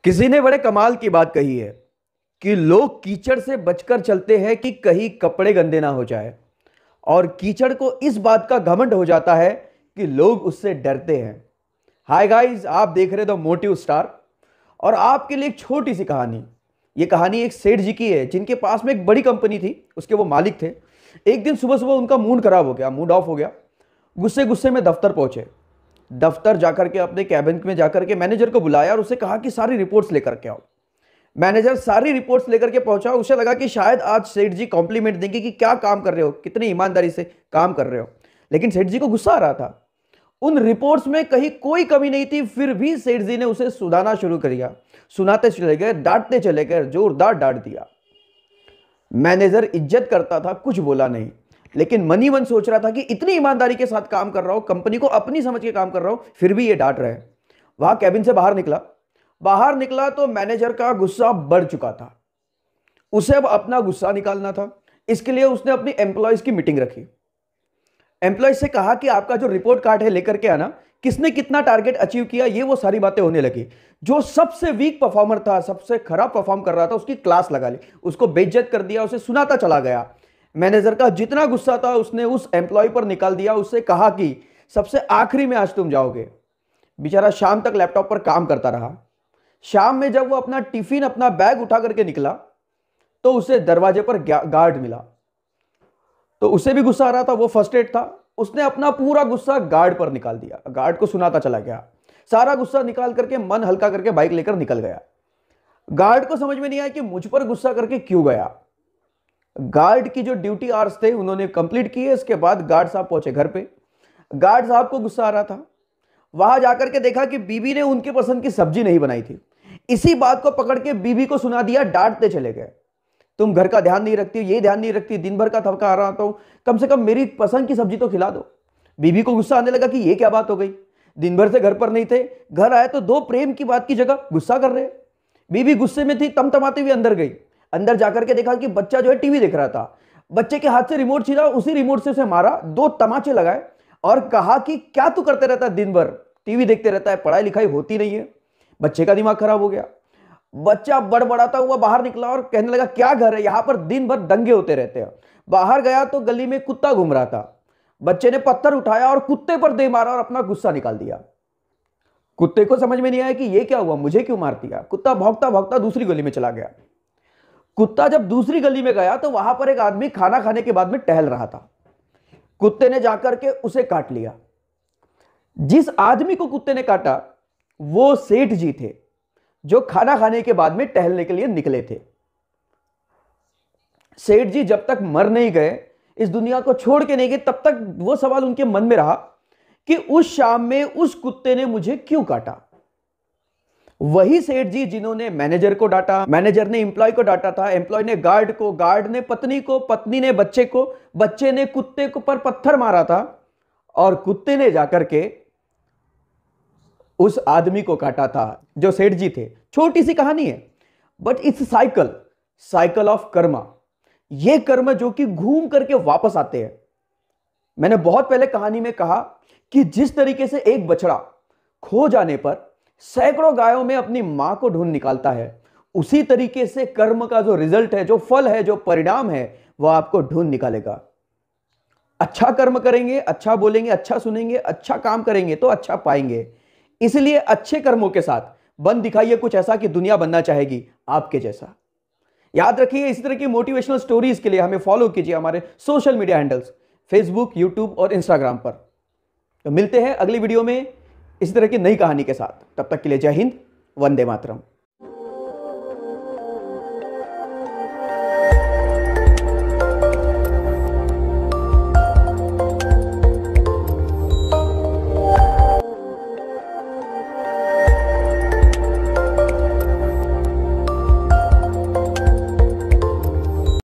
किसी ने बड़े कमाल की बात कही है कि लोग कीचड़ से बचकर चलते हैं कि कहीं कपड़े गंदे ना हो जाए, और कीचड़ को इस बात का घमंड हो जाता है कि लोग उससे डरते हैं। हाय गाइस, आप देख रहे द मोटिव स्टार, और आपके लिए एक छोटी सी कहानी। ये कहानी एक सेठ जी की है जिनके पास में एक बड़ी कंपनी थी, उसके वो मालिक थे। एक दिन सुबह सुबह उनका मूड खराब हो गया, मूड ऑफ हो गया। गुस्से गुस्से में दफ्तर पहुंचे। दफ्तर जाकर के अपने कैबिन में जाकर के मैनेजर को बुलाया और उसे कहा कि सारी रिपोर्ट्स लेकर के आओ। मैनेजर सारी रिपोर्ट्स लेकर के पहुंचा। उसे लगा कि शायद आज सेठ जी कॉम्प्लीमेंट देंगे कि क्या काम कर रहे हो, कितनी ईमानदारी से काम कर रहे हो। लेकिन सेठ जी को गुस्सा आ रहा था। उन रिपोर्ट्स में कहीं कोई कमी नहीं थी, फिर भी सेठ जी ने उसे सुनाना शुरू कर दिया। सुनाते चले गए, डांटते चले गए, जोरदार डांट दिया। मैनेजर इज्जत करता था, कुछ बोला नहीं, लेकिन मन ही मन सोच रहा था कि इतनी ईमानदारी के साथ काम कर रहा हूं, कंपनी को अपनी समझ के काम कर रहा हूं, फिर भी ये डांट रहे हैं। वहां कैबिन से बाहर निकला तो मैनेजर का गुस्सा बढ़ चुका था। उसे अब अपना गुस्सा निकालना था। इसके लिए उसने अपनी एम्प्लॉयज की मीटिंग रखी। एम्प्लॉयज से कहा कि आपका जो रिपोर्ट कार्ड है लेकर के आना, किसने कितना टारगेट अचीव किया, ये वो सारी बातें होने लगी। जो सबसे वीक परफॉर्मर था, सबसे खराब परफॉर्म कर रहा था, उसकी क्लास लगा ली, उसको बेइज्जत कर दिया, उसे सुनाता चला गया। मैनेजर का जितना गुस्सा था उसने उस एम्प्लॉय पर निकाल दिया। उससे कहा कि सबसे आखिरी में आज तुम जाओगे। बेचारा शाम तक लैपटॉप पर काम करता रहा। शाम में जब वो अपना टिफिन, अपना बैग उठा करके निकला तो उसे दरवाजे पर गार्ड मिला। तो उसे भी गुस्सा आ रहा था, वो फर्स्ट्रेट था। उसने अपना पूरा गुस्सा गार्ड पर निकाल दिया, गार्ड को सुनाता चला गया। सारा गुस्सा निकाल करके मन हल्का करके बाइक लेकर निकल गया। गार्ड को समझ में नहीं आया कि मुझ पर गुस्सा करके क्यों गया। गार्ड की जो ड्यूटी आवर्स थे उन्होंने कंप्लीट किए। इसके बाद गार्ड साहब पहुंचे घर पे। गार्ड साहब को गुस्सा आ रहा था। वहां जाकर के देखा कि बीबी ने उनके पसंद की सब्जी नहीं बनाई थी। इसी बात को पकड़ के बीबी को सुना दिया, डांटते चले गए। तुम घर का ध्यान नहीं रखती, ये ध्यान नहीं रखती, दिन भर का थका आ रहा तो कम से कम मेरी पसंद की सब्जी तो खिला दो। बीबी को गुस्सा आने लगा कि ये क्या बात हो गई, दिन भर से घर पर नहीं थे, घर आए तो दो प्रेम की बात की जगह गुस्सा कर रहे। बीबी गुस्से में थी, तमतमाते हुए अंदर गई। अंदर जाकर के देखा कि बच्चा जो है टीवी देख रहा था। बच्चे के हाथ से रिमोट छीना, उसी रिमोट से उसे मारा, दो तमाचे लगाए और कहा कि क्या तू करते रहता है, दिन भर टीवी देखते रहता है, पढ़ाई लिखाई होती नहीं है। बच्चे का दिमाग खराब हो गया। बच्चा बड़बड़ाता हुआ बाहर निकला और कहने लगा क्या घर है, यहां पर दिन भर दंगे होते रहते हैं। बाहर गया तो गली में कुत्ता घूम रहा था। बच्चे ने पत्थर उठाया और कुत्ते पर दे मारा और अपना गुस्सा निकाल दिया। कुत्ते को समझ में नहीं आया कि ये क्या हुआ, मुझे क्यों मार दिया। कुत्ता भौंकता भौंकता दूसरी गली में चला गया। कुत्ता जब दूसरी गली में गया तो वहां पर एक आदमी खाना खाने के बाद में टहल रहा था। कुत्ते ने जाकर के उसे काट लिया। जिस आदमी को कुत्ते ने काटा वो सेठ जी थे, जो खाना खाने के बाद में टहलने के लिए निकले थे। सेठ जी जब तक मर नहीं गए, इस दुनिया को छोड़ के नहीं गए, तब तक वो सवाल उनके मन में रहा कि उस शाम में उस कुत्ते ने मुझे क्यों काटा। वही सेठ जी जिन्होंने मैनेजर को डांटा, मैनेजर ने एम्प्लॉय को डांटा था, एम्प्लॉय ने गार्ड को, गार्ड ने पत्नी को, पत्नी ने बच्चे को, बच्चे ने कुत्ते को पर पत्थर मारा था, और कुत्ते ने जाकर के उस आदमी को काटा था जो सेठ जी थे। छोटी सी कहानी है, but it's cycle of Karma. ये कर्म जो कि घूम करके वापस आते हैं। मैंने बहुत पहले कहानी में कहा कि जिस तरीके से एक बछड़ा खो जाने पर सैकड़ों गायों में अपनी मां को ढूंढ निकालता है, उसी तरीके से कर्म का जो रिजल्ट है, जो फल है, जो परिणाम है, वह आपको ढूंढ निकालेगा। अच्छा कर्म करेंगे, अच्छा बोलेंगे, अच्छा सुनेंगे, अच्छा काम करेंगे तो अच्छा पाएंगे। इसलिए अच्छे कर्मों के साथ बन दिखाइए कुछ ऐसा कि दुनिया बनना चाहेगी आपके जैसा। याद रखिए, इस तरह की मोटिवेशनल स्टोरीज के लिए हमें फॉलो कीजिए हमारे social media handles Facebook, YouTube और इंस्टाग्राम पर। तो मिलते हैं अगली वीडियो में इस तरह की नई कहानी के साथ। तब तक के लिए जय हिंद, वंदे मातरम।